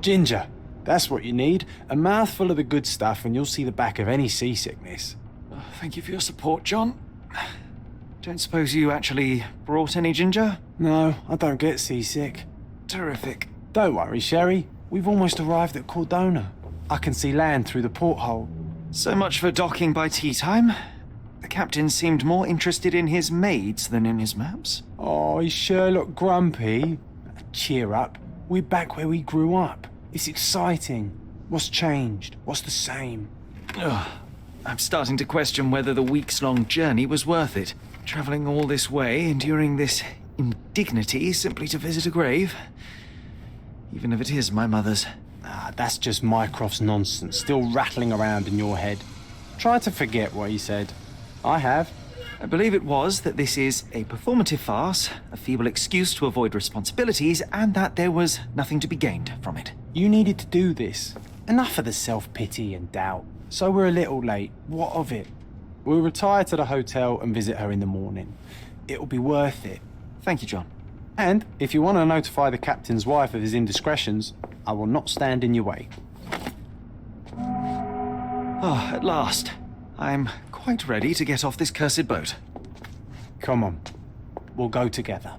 Ginger. That's what you need. A mouthful of the good stuff and you'll see the back of any seasickness. Oh, thank you for your support, John. Don't suppose you actually brought any ginger? No, I don't get seasick. Terrific. Don't worry, Sherry. We've almost arrived at Cordona. I can see land through the porthole. So much for docking by tea time. The captain seemed more interested in his maids than in his maps. Oh, is Sherlock grumpy? Cheer up. We're back where we grew up. It's exciting. What's changed? What's the same? Ugh. I'm starting to question whether the weeks-long journey was worth it. Travelling all this way, enduring this indignity simply to visit a grave. Even if it is my mother's. Ah, that's just Mycroft's nonsense, still rattling around in your head. Try to forget what he said. I have. I believe it was that this is a performative farce, a feeble excuse to avoid responsibilities, and that there was nothing to be gained from it. You needed to do this. Enough of the self-pity and doubt. So we're a little late. What of it? We'll retire to the hotel and visit her in the morning. It'll be worth it. Thank you, John. And if you want to notify the captain's wife of his indiscretions, I will not stand in your way. Oh, at last. I'm quite ready to get off this cursed boat. Come on. We'll go together.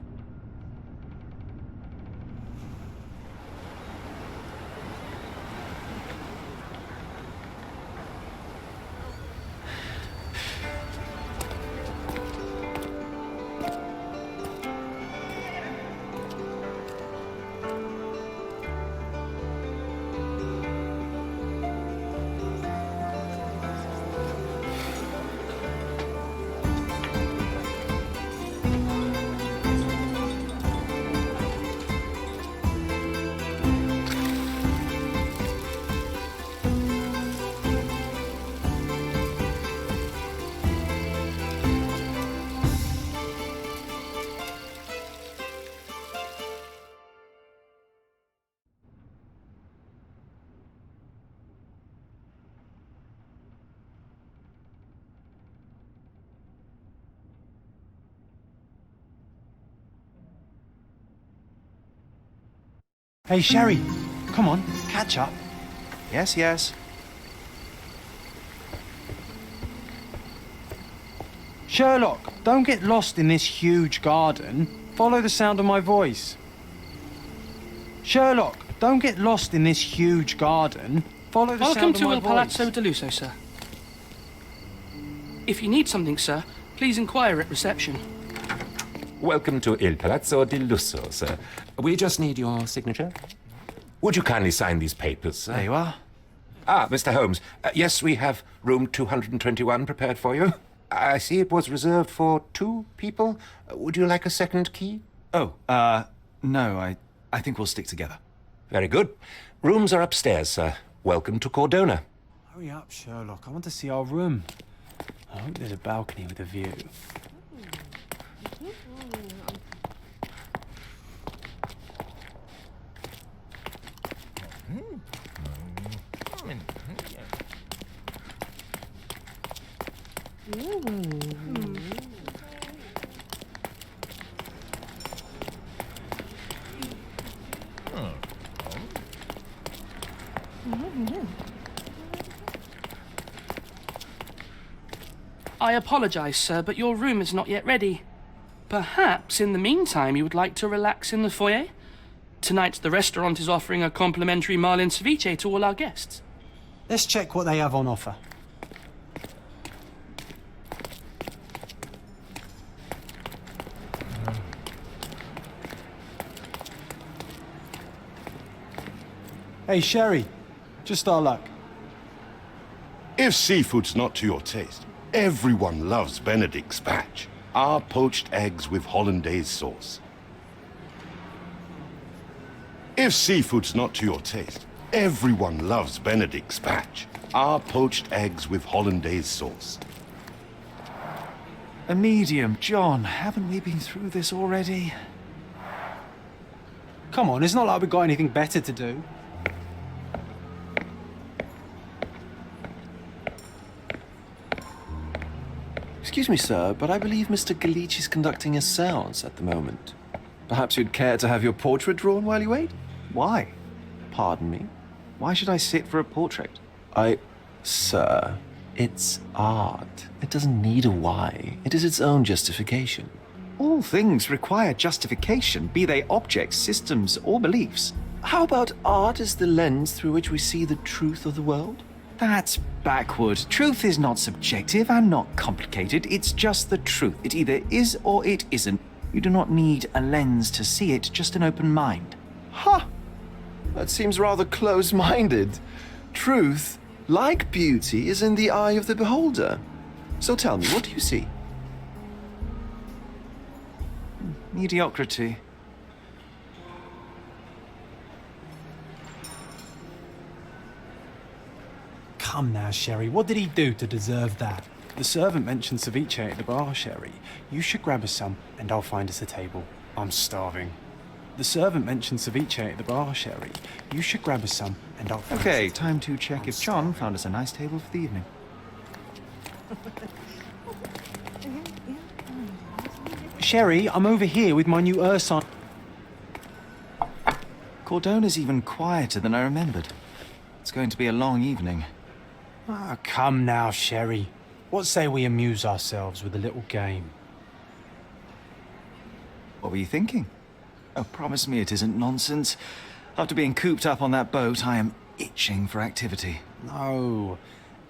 Hey, Sherry. Come on, catch up. Yes, yes. Sherlock, don't get lost in this huge garden. Follow the sound of my voice. Sherlock, don't get lost in this huge garden. Follow the Welcome sound of to my Il voice. Palazzo de Lusso, sir. If you need something, sir, please inquire at reception. Welcome to Il Palazzo di Lusso, sir. We just need your signature. Would you kindly sign these papers, sir? There you are. Ah, Mr. Holmes. Yes, we have room 221 prepared for you. I see it was reserved for 2 people. Would you like a second key? Oh, no, I think we'll stick together. Very good. Rooms are upstairs, sir. Welcome to Cordona. Hurry up, Sherlock. I want to see our room. I hope there's a balcony with a view. I apologize, sir, but your room is not yet ready. Perhaps, in the meantime, you would like to relax in the foyer? Tonight, the restaurant is offering a complimentary marlin ceviche to all our guests. Let's check what they have on offer. Hey, Sherry. Just our luck. If seafood's not to your taste, everyone loves Benedict's batch. Our poached eggs with hollandaise sauce. If seafood's not to your taste, everyone loves Benedict's batch. Our poached eggs with hollandaise sauce. A medium, John. Haven't we been through this already? Come on, it's not like we've got anything better to do. Excuse me, sir, but I believe Mr. Galich is conducting a séance at the moment. Perhaps you'd care to have your portrait drawn while you wait? Why? Pardon me? Why should I sit for a portrait? Sir, it's art. It doesn't need a why. It is its own justification. All things require justification, be they objects, systems, or beliefs. How about art as the lens through which we see the truth of the world? That's backward. Truth is not subjective and not complicated. It's just the truth. It either is or it isn't. You do not need a lens to see it, just an open mind. Ha! That seems rather close-minded. Truth, like beauty, is in the eye of the beholder. So tell me, what do you see? Mediocrity. Come now, Sherry. What did he do to deserve that? The servant mentioned ceviche at the bar, Sherry. You should grab us some, and I'll find us a table. I'm starving. The servant mentioned ceviche at the bar, Sherry. You should grab us some, and I'll find us a Okay, table. time to check if John found us a nice table for the evening. Sherry, I'm over here with my new Ursine. Cordona's even quieter than I remembered. It's going to be a long evening. Ah, come now, Sherry. What say we amuse ourselves with a little game? What were you thinking? Oh, promise me it isn't nonsense. After being cooped up on that boat, I am itching for activity. No.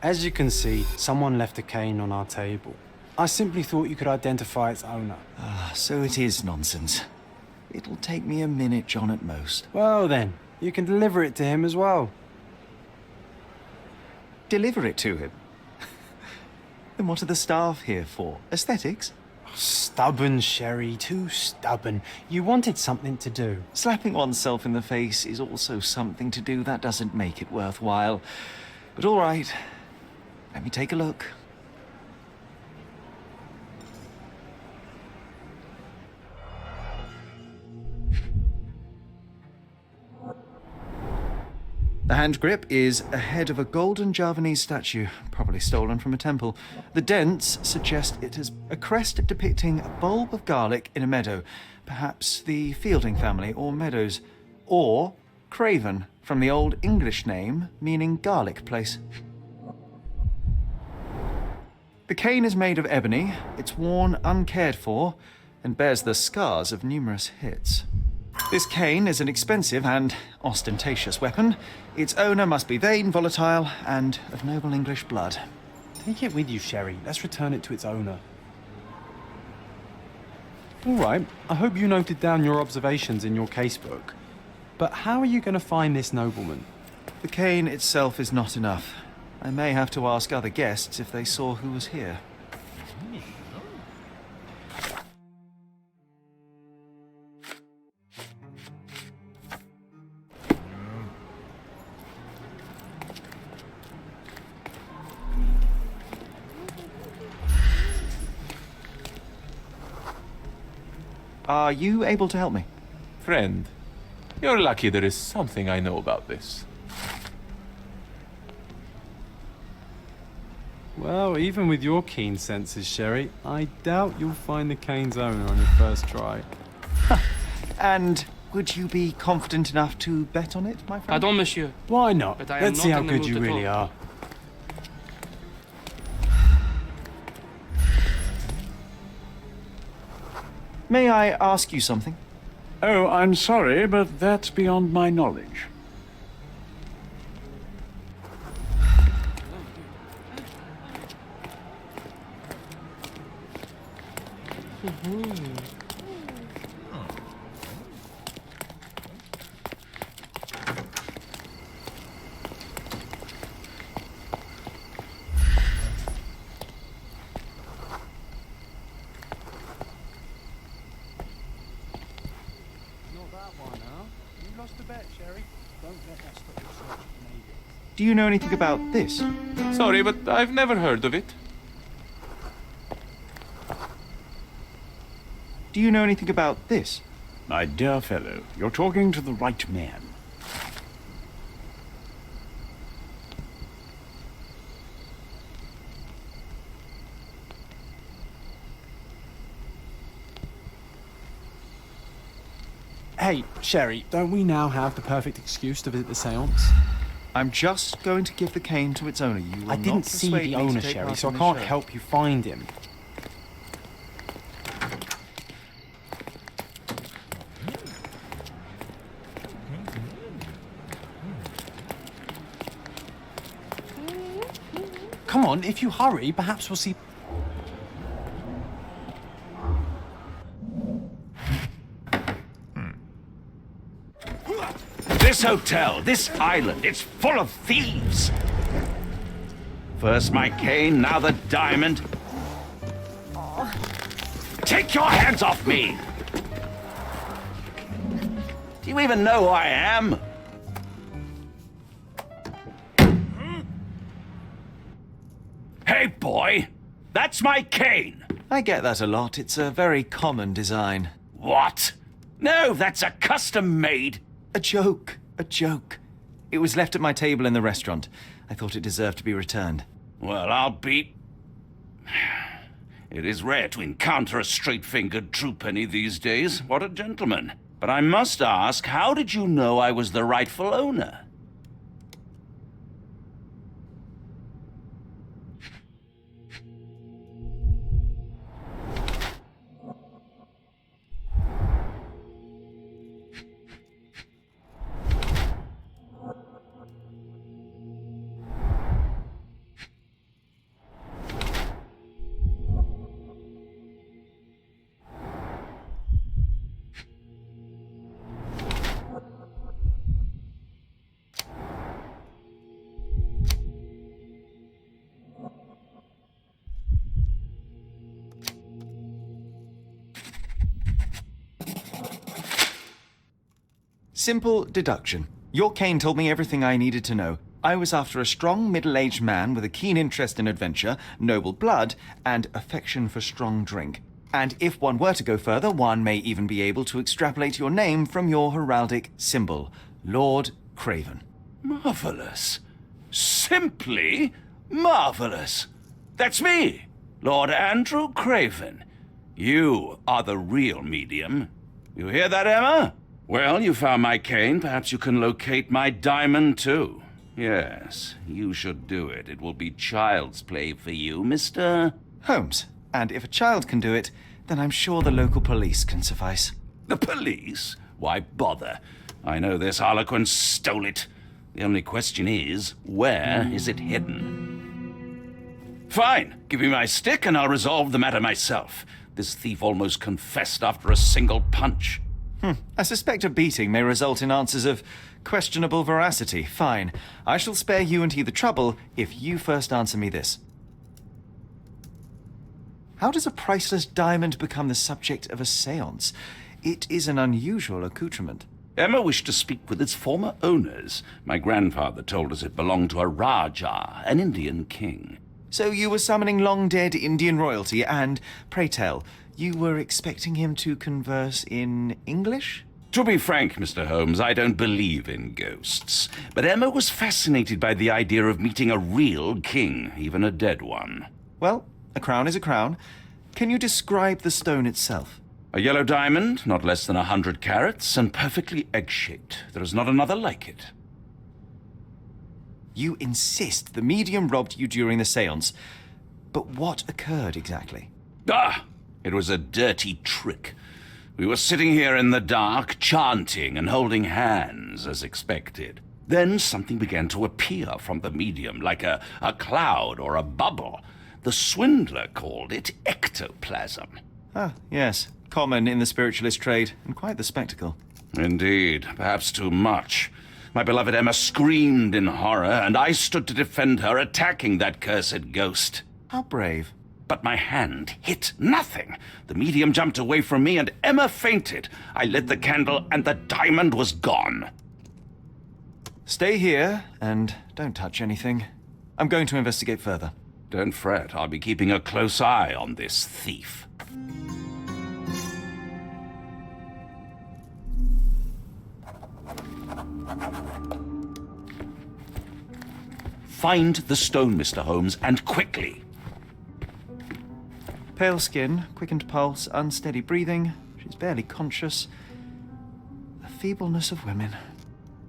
As you can see, someone left a cane on our table. I simply thought you could identify its owner. So it is nonsense. It'll take me a minute, John, at most. Well then, you can deliver it to him as well. Deliver it to him? Then what are the staff here for? Aesthetics? Stubborn, Sherry, too stubborn. You wanted something to do. Slapping oneself in the face is also something to do. That doesn't make it worthwhile. But all right, let me take a look. The hand grip is a head of a golden Javanese statue, probably stolen from a temple. The dents suggest it is a crest depicting a bulb of garlic in a meadow, perhaps the Fielding family or Meadows, or Craven, from the Old English name meaning garlic place. The cane is made of ebony, it's worn uncared for, and bears the scars of numerous hits. This cane is an expensive and ostentatious weapon. Its owner must be vain, volatile, and of noble English blood. Take it with you, Sherry. Let's return it to its owner. All right. I hope you noted down your observations in your casebook. But how are you going to find this nobleman? The cane itself is not enough. I may have to ask other guests if they saw who was here. Are you able to help me? Friend, you're lucky there is something I know about this. Well, even with your keen senses, Sherry, I doubt you'll find the cane's owner on your first try. And would you be confident enough to bet on it, my friend? Pardon, monsieur. Why not? But I am Let's see not how in the good mood you to really talk. are. May I ask you something? Oh, I'm sorry, but that's beyond my knowledge. Not that one, huh? You lost a bet, Sherry. Don't let that stop your search for neighbours. Do you know anything about this? Sorry, but I've never heard of it. Do you know anything about this? My dear fellow, you're talking to the right man. Hey, Sherry, don't we now have the perfect excuse to visit the seance? I'm just going to give the cane to its owner. You will I not didn't see persuade the me to owner, take Sherry, part so I in this can't show. help you find him. Come on, if you hurry, perhaps we'll see... This hotel, this island, it's full of thieves. First my cane, now the diamond. Take your hands off me! Do you even know who I am? Hey, boy! That's my cane! I get that a lot. It's a very common design. What? No, that's a custom-made. A joke. A joke. It was left at my table in the restaurant. I thought it deserved to be returned. Well, I'll be... It is rare to encounter a straight-fingered true penny these days. What a gentleman. But I must ask, how did you know I was the rightful owner? Simple deduction. Your cane told me everything I needed to know. I was after a strong, middle-aged man with a keen interest in adventure, noble blood, and affection for strong drink. And if one were to go further, one may even be able to extrapolate your name from your heraldic symbol, Lord Craven. Marvelous. Simply marvelous. That's me, Lord Andrew Craven. You are the real medium. You hear that, Emma? Well, you found my cane. Perhaps you can locate my diamond, too. Yes, you should do it. It will be child's play for you, Mr. Holmes. And if a child can do it, then I'm sure the local police can suffice. The police? Why bother? I know this harlequin stole it. The only question is, where is it hidden? Fine. Give me my stick and I'll resolve the matter myself. This thief almost confessed after a single punch. I suspect a beating may result in answers of questionable veracity. Fine. I shall spare you and he the trouble if you first answer me this. How does a priceless diamond become the subject of a séance? It is an unusual accoutrement. Emma wished to speak with its former owners. My grandfather told us it belonged to a Rajah, an Indian king. So you were summoning long-dead Indian royalty and, pray tell, you were expecting him to converse in English? To be frank, Mr. Holmes, I don't believe in ghosts. But Emma was fascinated by the idea of meeting a real king, even a dead one. Well, a crown is a crown. Can you describe the stone itself? A yellow diamond, not less than 100 carats, and perfectly egg-shaped. There is not another like it. You insist the medium robbed you during the séance. But what occurred exactly? Ah! It was a dirty trick. We were sitting here in the dark, chanting and holding hands, as expected. Then something began to appear from the medium, like a cloud or a bubble. The swindler called it ectoplasm. Ah, yes. Common in the spiritualist trade, and quite the spectacle. Indeed, perhaps too much. My beloved Emma screamed in horror, and I stood to defend her, attacking that cursed ghost. How brave. But my hand hit nothing. The medium jumped away from me, and Emma fainted. I lit the candle, and the diamond was gone. Stay here, and don't touch anything. I'm going to investigate further. Don't fret, I'll be keeping a close eye on this thief. Find the stone, Mr. Holmes, and quickly. Pale skin, quickened pulse, unsteady breathing. She's barely conscious. feebleness of women.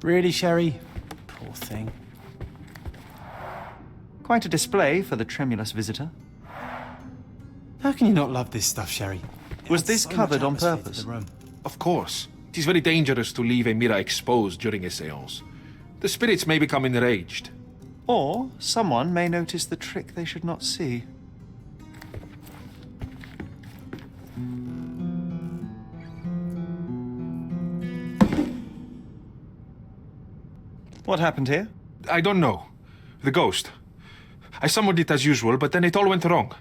Really, Sherry? Poor thing. Quite a display for the tremulous visitor. How can you not love this stuff, Sherry? It Was adds this so much covered on atmosphere to purpose? the room. Of course. It is very dangerous to leave a mirror exposed during a seance. The spirits may become enraged. Or someone may notice the trick they should not see. What happened here? I don't know. The ghost. I summoned it as usual, but then it all went wrong.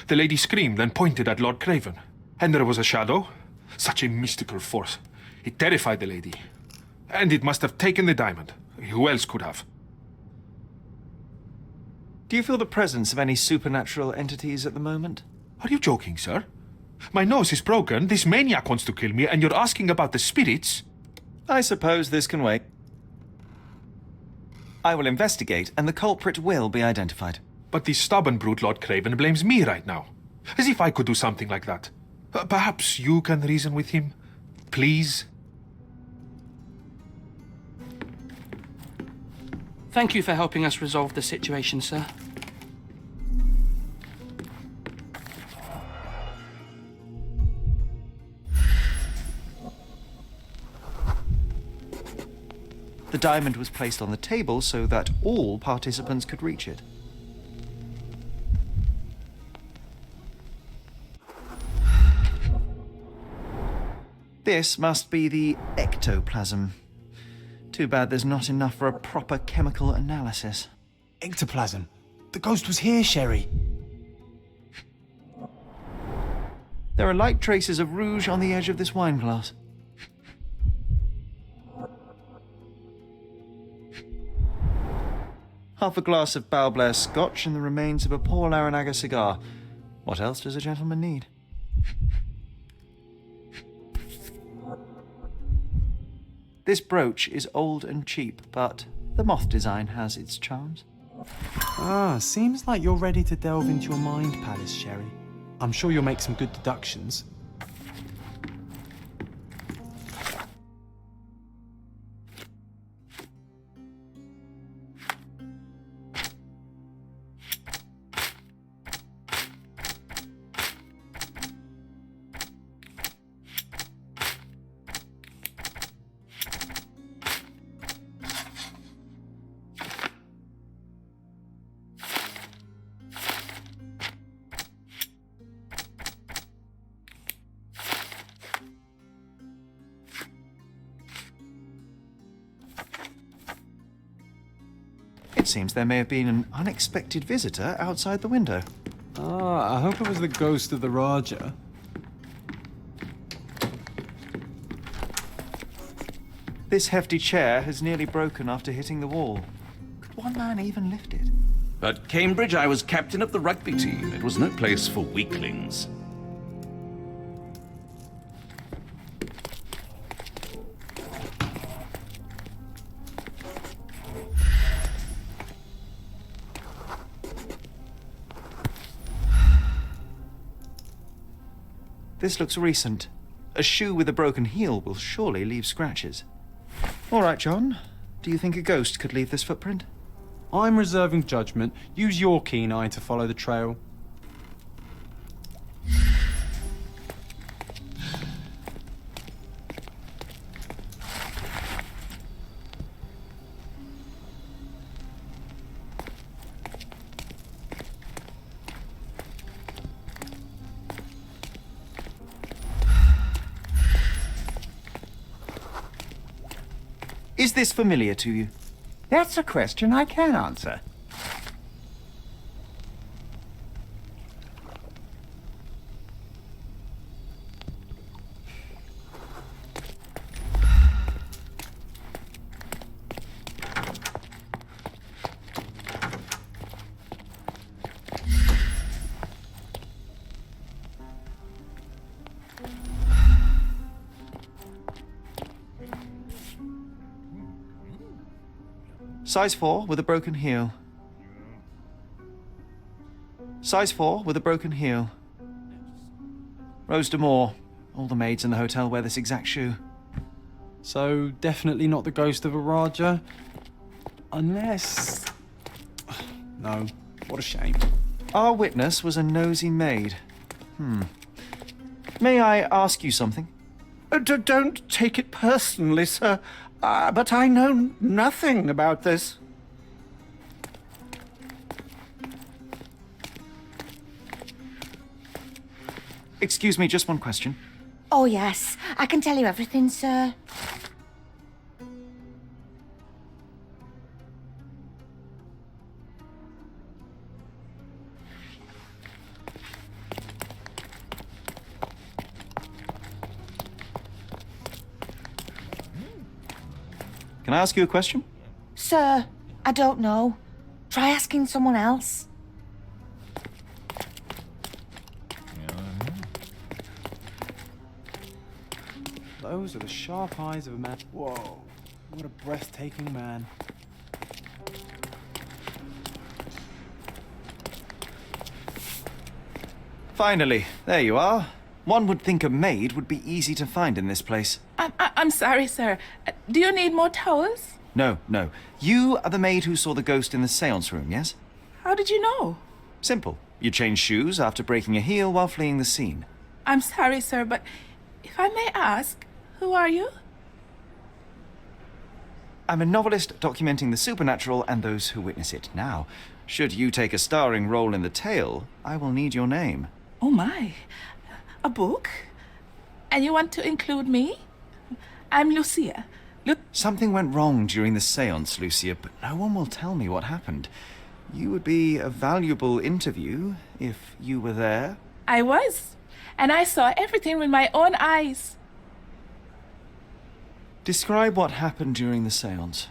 The lady screamed and pointed at Lord Craven. And there was a shadow. Such a mystical force. It terrified the lady. And it must have taken the diamond. Who else could have? Do you feel the presence of any supernatural entities at the moment? Are you joking, sir? My nose is broken, this maniac wants to kill me, and you're asking about the spirits? I suppose this can wait. I will investigate, and the culprit will be identified. But the stubborn brute Lord Craven blames me right now. As if I could do something like that. Perhaps you can reason with him? Please? Thank you for helping us resolve the situation, sir. The diamond was placed on the table so that all participants could reach it. This must be the ectoplasm. Too bad there's not enough for a proper chemical analysis. Ectoplasm. The ghost was here, Sherry. There are light traces of rouge on the edge of this wine glass. Half a glass of Balblair scotch and the remains of a Paul Larranaga cigar. What else does a gentleman need? This brooch is old and cheap, but the moth design has its charms. Ah, seems like you're ready to delve into your mind palace, Sherry. I'm sure you'll make some good deductions. It seems there may have been an unexpected visitor outside the window. Ah, I hope it was the ghost of the Raja. This hefty chair has nearly broken after hitting the wall. Could one man even lift it? At Cambridge, I was captain of the rugby team. It was no place for weaklings. This looks recent. A shoe with a broken heel will surely leave scratches. All right, John. Do you think a ghost could leave this footprint? I'm reserving judgment. Use your keen eye to follow the trail. Is this familiar to you? That's a question I can answer. Size 4 with a broken heel. Size 4 with a broken heel. Rose de Moore. All the maids in the hotel wear this exact shoe. So, definitely not the ghost of a Raja? Unless... No, what a shame. Our witness was a nosy maid. May I ask you something? Don't take it personally, sir. But I know nothing about this. Excuse me, just one question. Oh, yes. I can tell you everything, sir. Can I ask you a question? Sir, I don't know. Try asking someone else. Those are the sharp eyes of a man. Whoa, what a breathtaking man. Finally, there you are. One would think a maid would be easy to find in this place. I'm sorry, sir. Do you need more towels? No, no. You are the maid who saw the ghost in the seance room, yes? How did you know? Simple. You changed shoes after breaking a heel while fleeing the scene. I'm sorry, sir, but if I may ask, who are you? I'm a novelist documenting the supernatural and those who witness it. Now, should you take a starring role in the tale, I will need your name. Oh my. A book? And you want to include me? I'm Lucia. Something went wrong during the seance, Lucia, but no one will tell me what happened. You would be a valuable interview if you were there. I was. And I saw everything with my own eyes. Describe what happened during the seance.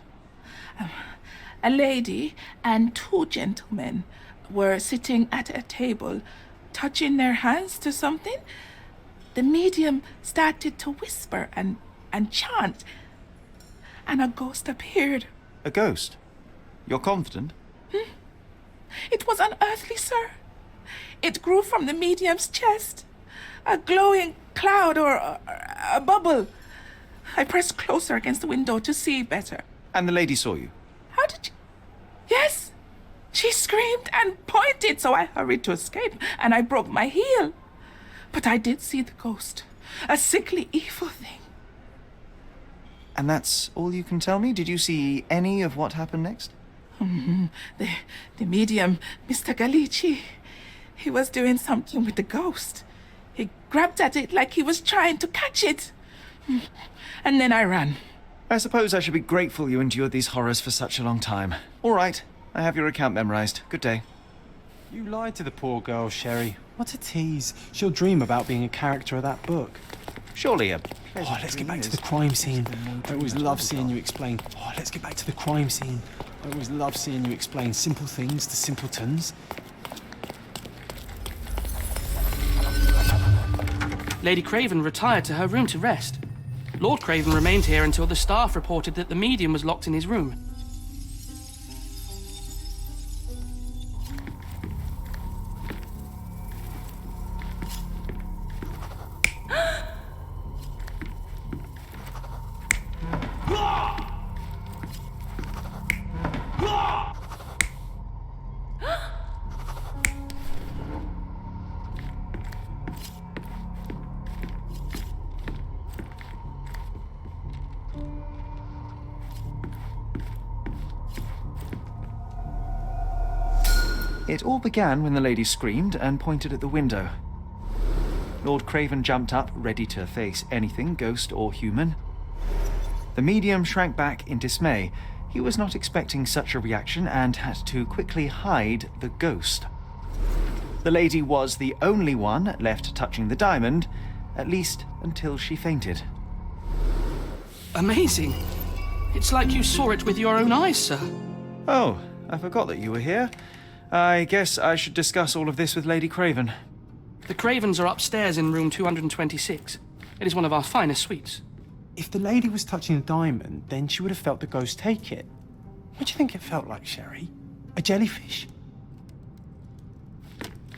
A lady and two gentlemen were sitting at a table, touching their hands to something. The medium started to whisper and chant, and a ghost appeared. A ghost? You're confident? It was unearthly, sir. It grew from the medium's chest. A glowing cloud or a bubble. I pressed closer against the window to see better. And the lady saw you? How did you... Yes! She screamed and pointed, so I hurried to escape, and I broke my heel. But I did see the ghost. A sickly, evil thing. And that's all you can tell me? Did you see any of what happened next? The medium, Mr. Galici, he was doing something with the ghost. He grabbed at it like he was trying to catch it. And then I ran. I suppose I should be grateful you endured these horrors for such a long time. All right, I have your account memorized. Good day. You lied to the poor girl, Sherry. What a tease. She'll dream about being a character of that book. Surely a... Oh, let's get back to the crime scene. I always love seeing you explain. Oh, let's get back to the crime scene. I always love seeing you explain simple things to simpletons. Lady Craven retired to her room to rest. Lord Craven remained here until the staff reported that the medium was locked in his room. It all began when the lady screamed and pointed at the window. Lord Craven jumped up, ready to face anything, ghost or human. The medium shrank back in dismay. He was not expecting such a reaction and had to quickly hide the ghost. The lady was the only one left touching the diamond, at least until she fainted. Amazing. It's like you saw it with your own eyes, sir. Oh, I forgot that you were here. I guess I should discuss all of this with Lady Craven. The Cravens are upstairs in room 226. It is one of our finest suites. If the lady was touching the diamond, then she would have felt the ghost take it. What do you think it felt like, Sherry? A jellyfish?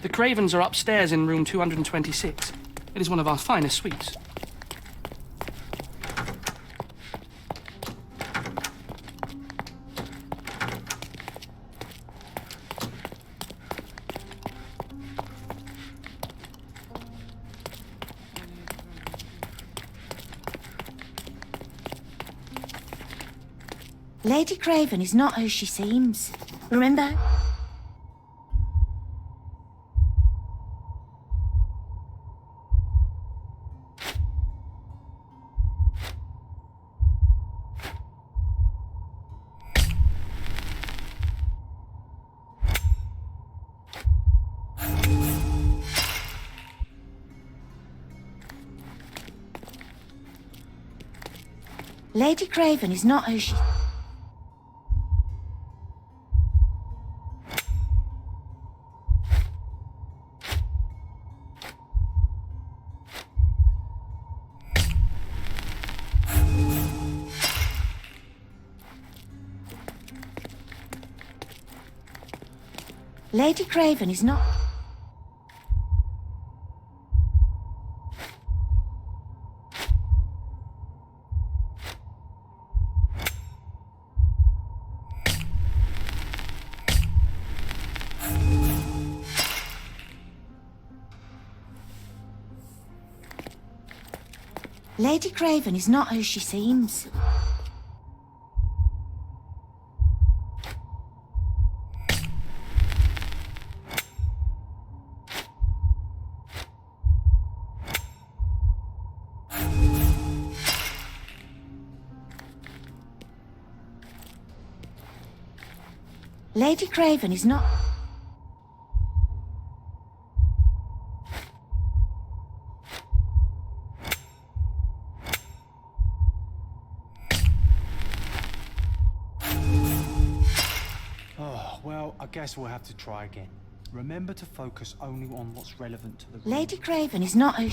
The Cravens are upstairs in room 226. It is one of our finest suites. Lady Craven is not who she seems. Remember? Lady Craven is not who she... Lady Craven is not... Lady Craven is not who she seems. Lady Craven is not... Oh, well, I guess we'll have to try again. Remember to focus only on what's relevant to the room. Lady Craven is not who...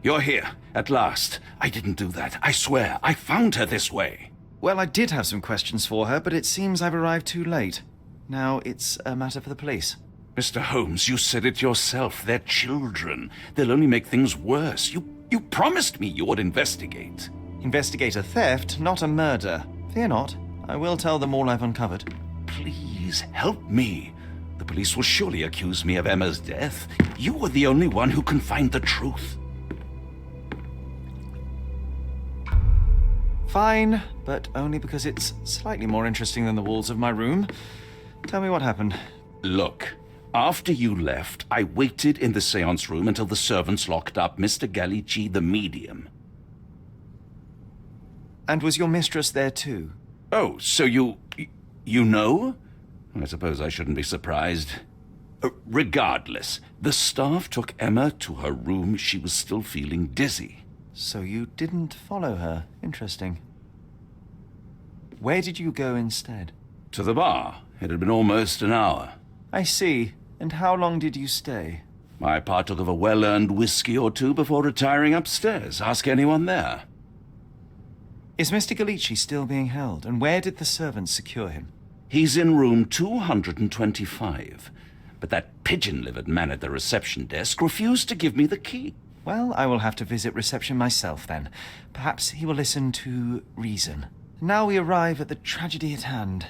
You're here, at last. I didn't do that. I swear, I found her this way. Well, I did have some questions for her, but it seems I've arrived too late. Now it's a matter for the police. Mr. Holmes, you said it yourself. They're children. They'll only make things worse. You promised me you would investigate. Investigate a theft, not a murder. Fear not. I will tell them all I've uncovered. Please, help me. The police will surely accuse me of Emma's death. You are the only one who can find the truth. Fine, but only because it's slightly more interesting than the walls of my room. Tell me what happened. Look, after you left, I waited in the seance room until the servants locked up Mr. Gallici, the medium. And was your mistress there too? Oh, so you know? I suppose I shouldn't be surprised. Regardless, the staff took Emma to her room. She was still feeling dizzy. So you didn't follow her. Interesting. Where did you go instead? To the bar. It had been almost an hour. I see. And how long did you stay? I partook of a well-earned whiskey or two before retiring upstairs. Ask anyone there. Is Mr. Gallici still being held? And where did the servants secure him? He's in room 225. But that pigeon-livered man at the reception desk refused to give me the key. Well, I will have to visit reception myself then. Perhaps he will listen to reason. Now we arrive at the tragedy at hand.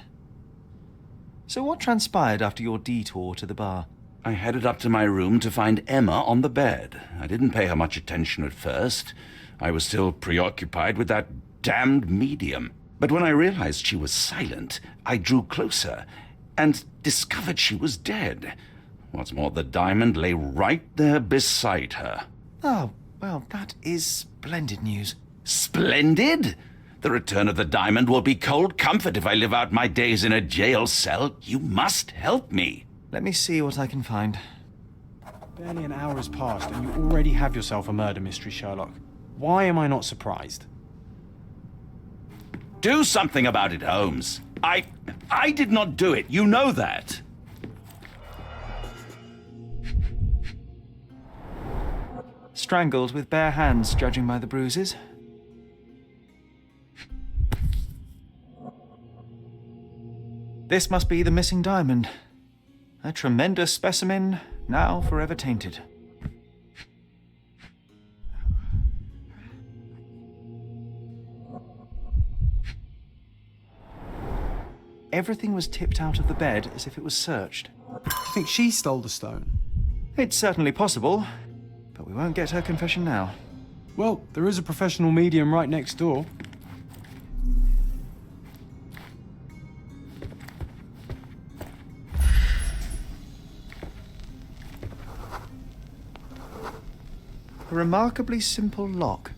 So what transpired after your detour to the bar? I headed up to my room to find Emma on the bed. I didn't pay her much attention at first. I was still preoccupied with that damned medium. But when I realized she was silent, I drew closer and discovered she was dead. What's more, the diamond lay right there beside her. Oh, well, that is splendid news. Splendid? The return of the diamond will be cold comfort if I live out my days in a jail cell. You must help me. Let me see what I can find. Barely an hour has passed and you already have yourself a murder mystery, Sherlock. Why am I not surprised? Do something about it, Holmes. I did not do it. You know that. Strangled with bare hands, judging by the bruises. This must be the missing diamond. A tremendous specimen, now forever tainted. Everything was tipped out of the bed as if it was searched. Do you think she stole the stone? It's certainly possible, but we won't get her confession now. Well, there is a professional medium right next door. A remarkably simple lock.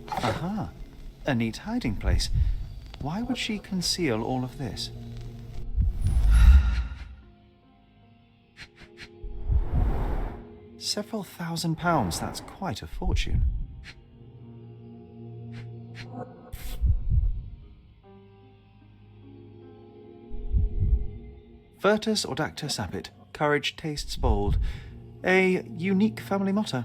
Aha, a neat hiding place. Why would she conceal all of this? Several £1,000s, that's quite a fortune. Virtus audacta sapit, courage tastes bold. A unique family motto.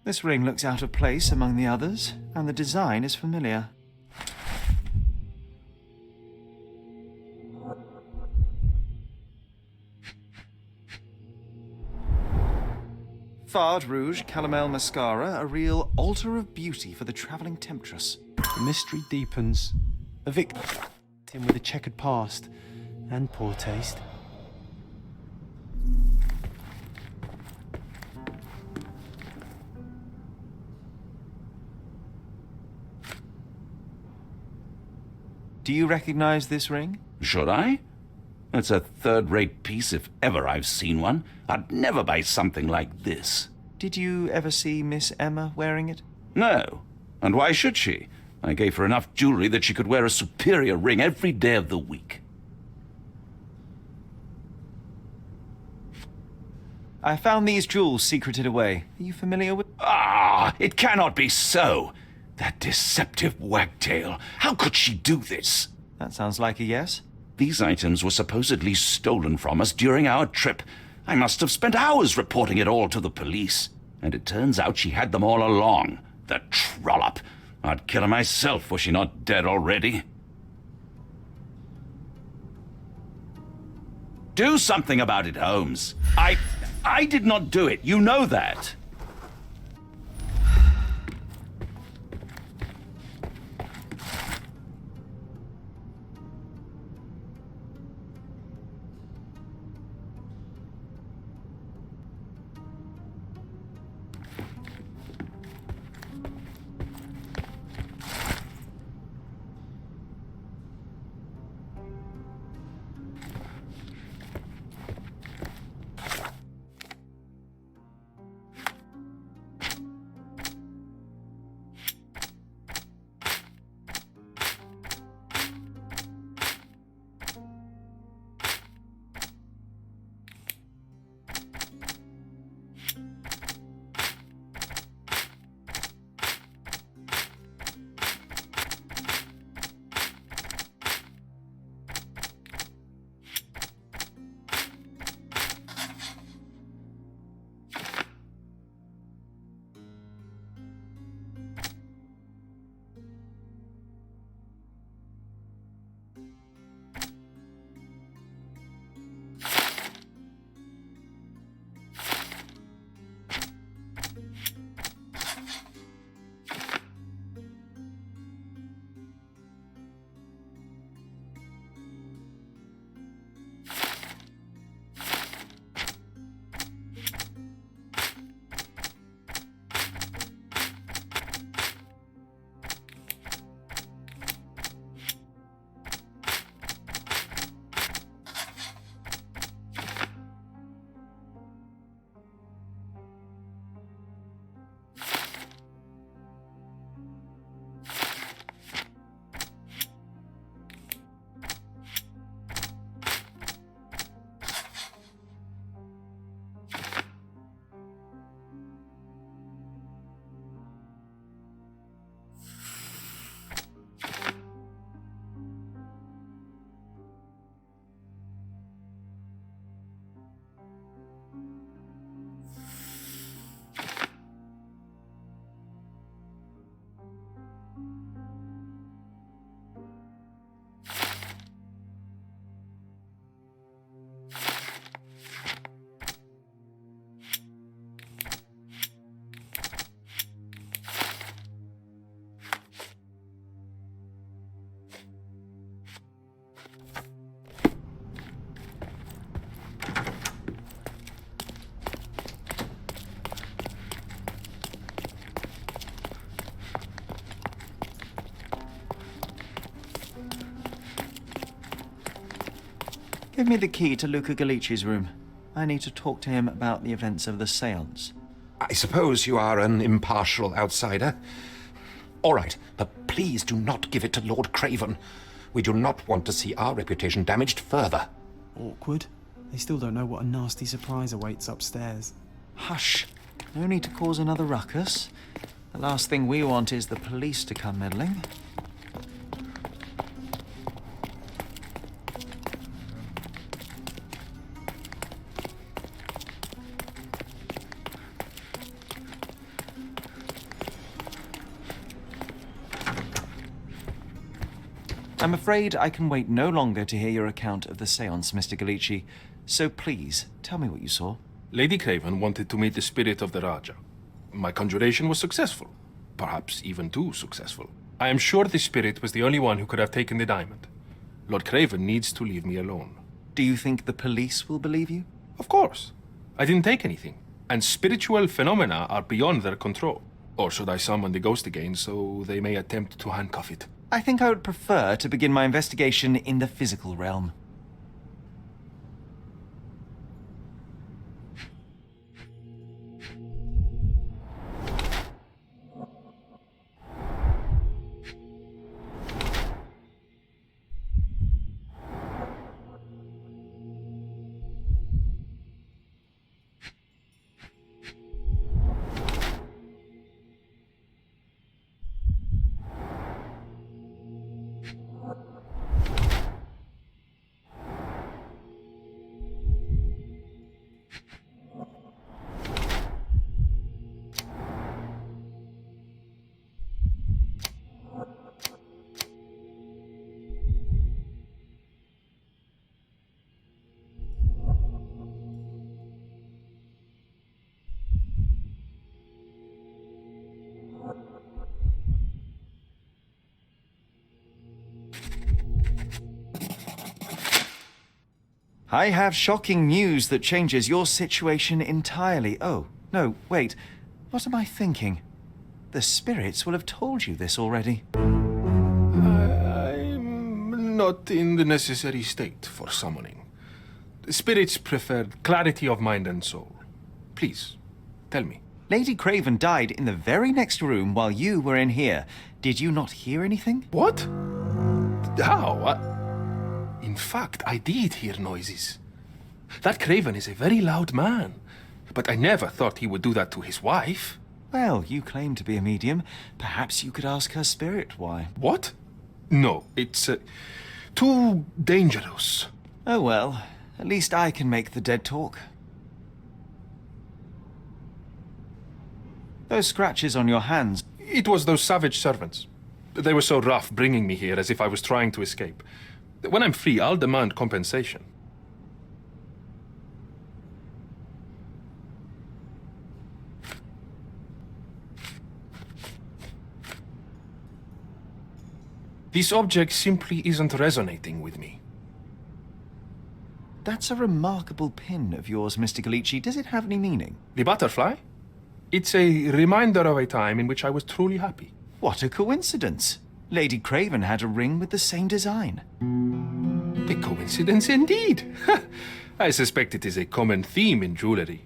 This ring looks out of place among the others, and the design is familiar. Fard Rouge Calomel Mascara, a real altar of beauty for the travelling temptress. The mystery deepens. A victim with a checkered past and poor taste. Do you recognize this ring? Should I? It's a third-rate piece if ever I've seen one. I'd never buy something like this. Did you ever see Miss Emma wearing it? No. And why should she? I gave her enough jewelry that she could wear a superior ring every day of the week. I found these jewels secreted away. Are you familiar with... Ah, it cannot be so. That deceptive wagtail. How could she do this? That sounds like a yes. These items were supposedly stolen from us during our trip. I must have spent hours reporting it all to the police. And it turns out she had them all along. The trollop. I'd kill her myself were she not dead already. Do something about it, Holmes. I did not do it. You know that. Give me the key to Luca Galici's room. I need to talk to him about the events of the séance. I suppose you are an impartial outsider. All right, but please do not give it to Lord Craven. We do not want to see our reputation damaged further. Awkward. They still don't know what a nasty surprise awaits upstairs. Hush. No need to cause another ruckus. The last thing we want is the police to come meddling. I'm afraid I can wait no longer to hear your account of the séance, Mr. Galici. So please, tell me what you saw. Lady Craven wanted to meet the spirit of the Raja. My conjuration was successful. Perhaps even too successful. I am sure the spirit was the only one who could have taken the diamond. Lord Craven needs to leave me alone. Do you think the police will believe you? Of course. I didn't take anything. And spiritual phenomena are beyond their control. Or should I summon the ghost again so they may attempt to handcuff it? I think I would prefer to begin my investigation in the physical realm. I have shocking news that changes your situation entirely. Oh, no, wait. What am I thinking? The spirits will have told you this already. I'm not in the necessary state for summoning. The spirits preferred clarity of mind and soul. Please, tell me. Lady Craven died in the very next room while you were in here. Did you not hear anything? What? How? In fact, I did hear noises. That Craven is a very loud man. But I never thought he would do that to his wife. Well, you claim to be a medium. Perhaps you could ask her spirit why. What? No, it's too dangerous. Oh well, at least I can make the dead talk. Those scratches on your hands. It was those savage servants. They were so rough bringing me here as if I was trying to escape. When I'm free, I'll demand compensation. This object simply isn't resonating with me. That's a remarkable pin of yours, Mr. Galici. Does it have any meaning? The butterfly? It's a reminder of a time in which I was truly happy. What a coincidence. Lady Craven had a ring with the same design. A coincidence indeed. I suspect it is a common theme in jewelry.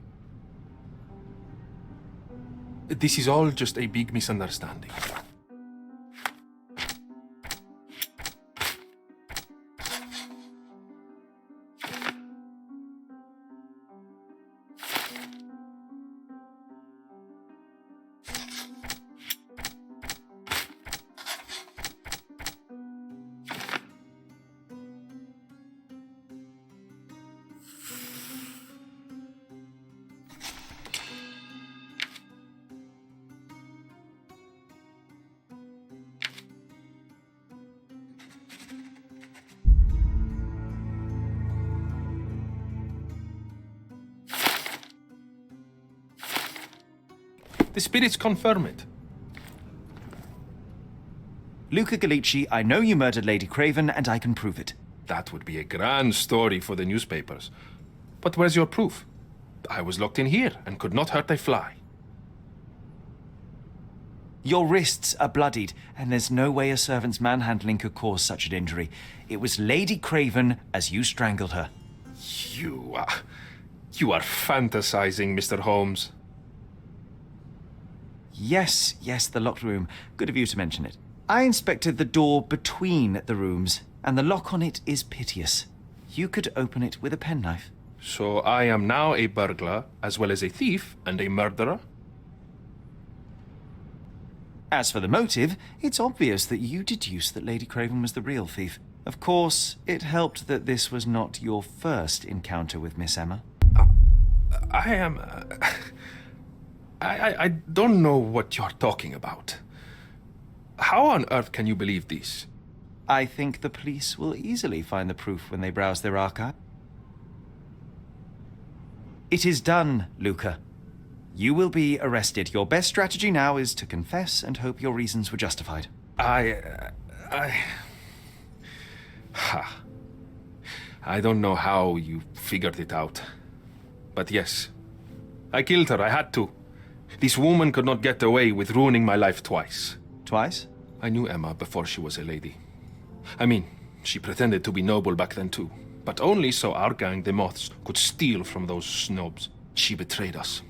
This is all just a big misunderstanding. The spirits confirm it. Luca Galici, I know you murdered Lady Craven, and I can prove it. That would be a grand story for the newspapers. But where's your proof? I was locked in here and could not hurt a fly. Your wrists are bloodied, and there's no way a servant's manhandling could cause such an injury. It was Lady Craven as you strangled her. You are fantasizing, Mr. Holmes. Yes, the locked room. Good of you to mention it. I inspected the door between the rooms, and the lock on it is piteous. You could open it with a penknife. So I am now a burglar, as well as a thief and a murderer? As for the motive, it's obvious that you deduced that Lady Craven was the real thief. Of course, it helped that this was not your first encounter with Miss Emma. I am... I don't know what you're talking about. How on earth can you believe this? I think the police will easily find the proof when they browse their archive. It is done, Luca. You will be arrested. Your best strategy now is to confess and hope your reasons were justified. I don't know how you figured it out. But yes, I killed her. I had to. This woman could not get away with ruining my life twice. Twice? I knew Emma before she was a lady. I mean, she pretended to be noble back then too. But only so our gang, the Moths, could steal from those snobs. She betrayed us,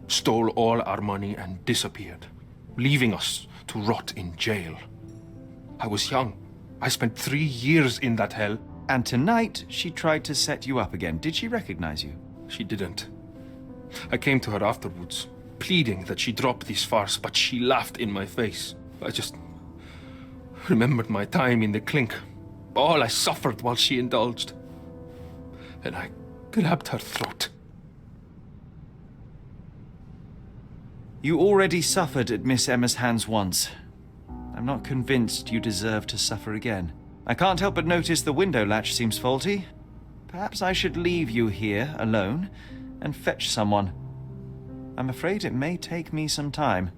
stole all our money and disappeared, leaving us to rot in jail. I was young. I spent 3 years in that hell. And tonight, she tried to set you up again. Did she recognize you? She didn't. I came to her afterwards, pleading that she drop this farce, but she laughed in my face. I just remembered my time in the clink, all I suffered while she indulged. And I grabbed her throat. You already suffered at Miss Emma's hands once. I'm not convinced you deserve to suffer again. I can't help but notice the window latch seems faulty. Perhaps I should leave you here alone and fetch someone. I'm afraid it may take me some time.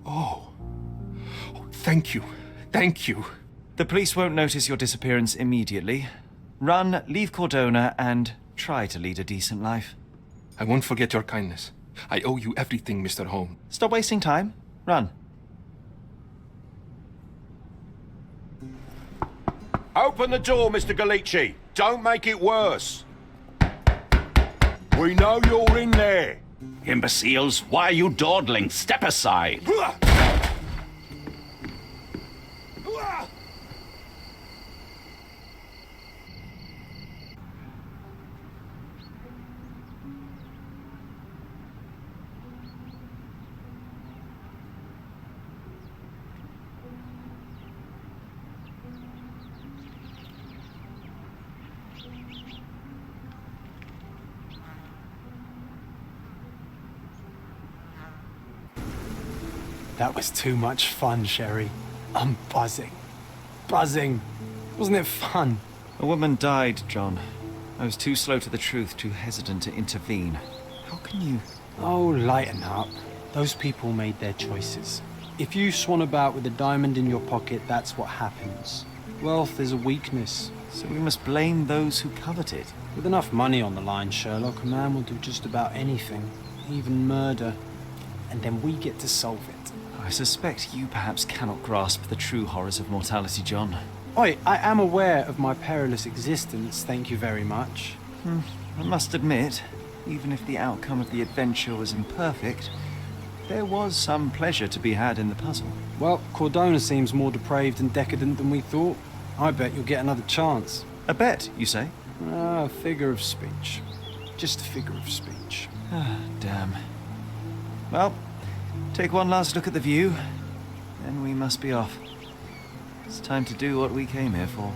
Oh, thank you. Thank you. The police won't notice your disappearance immediately. Run, leave Cordona, and try to lead a decent life. I won't forget your kindness. I owe you everything, Mr. Holmes. Stop wasting time. Run. Open the door, Mr. Galici. Don't make it worse. We know you're in there. Imbeciles, why are you dawdling? Step aside. That was too much fun, Sherry. I'm buzzing. Buzzing. Wasn't it fun? A woman died, John. I was too slow to the truth, too hesitant to intervene. How can you... Oh, lighten up. Those people made their choices. If you swan about with a diamond in your pocket, that's what happens. Wealth is a weakness. So we must blame those who covet it. With enough money on the line, Sherlock, a man will do just about anything. Even murder. And then we get to solve it. I suspect you perhaps cannot grasp the true horrors of mortality, John. Oi, I am aware of my perilous existence, thank you very much. I must admit, even if the outcome of the adventure was imperfect, there was some pleasure to be had in the puzzle. Well, Cordona seems more depraved and decadent than we thought. I bet you'll get another chance. A bet, you say? A figure of speech. Just a figure of speech. Ah, damn. Well, take one last look at the view, then we must be off. It's time to do what we came here for.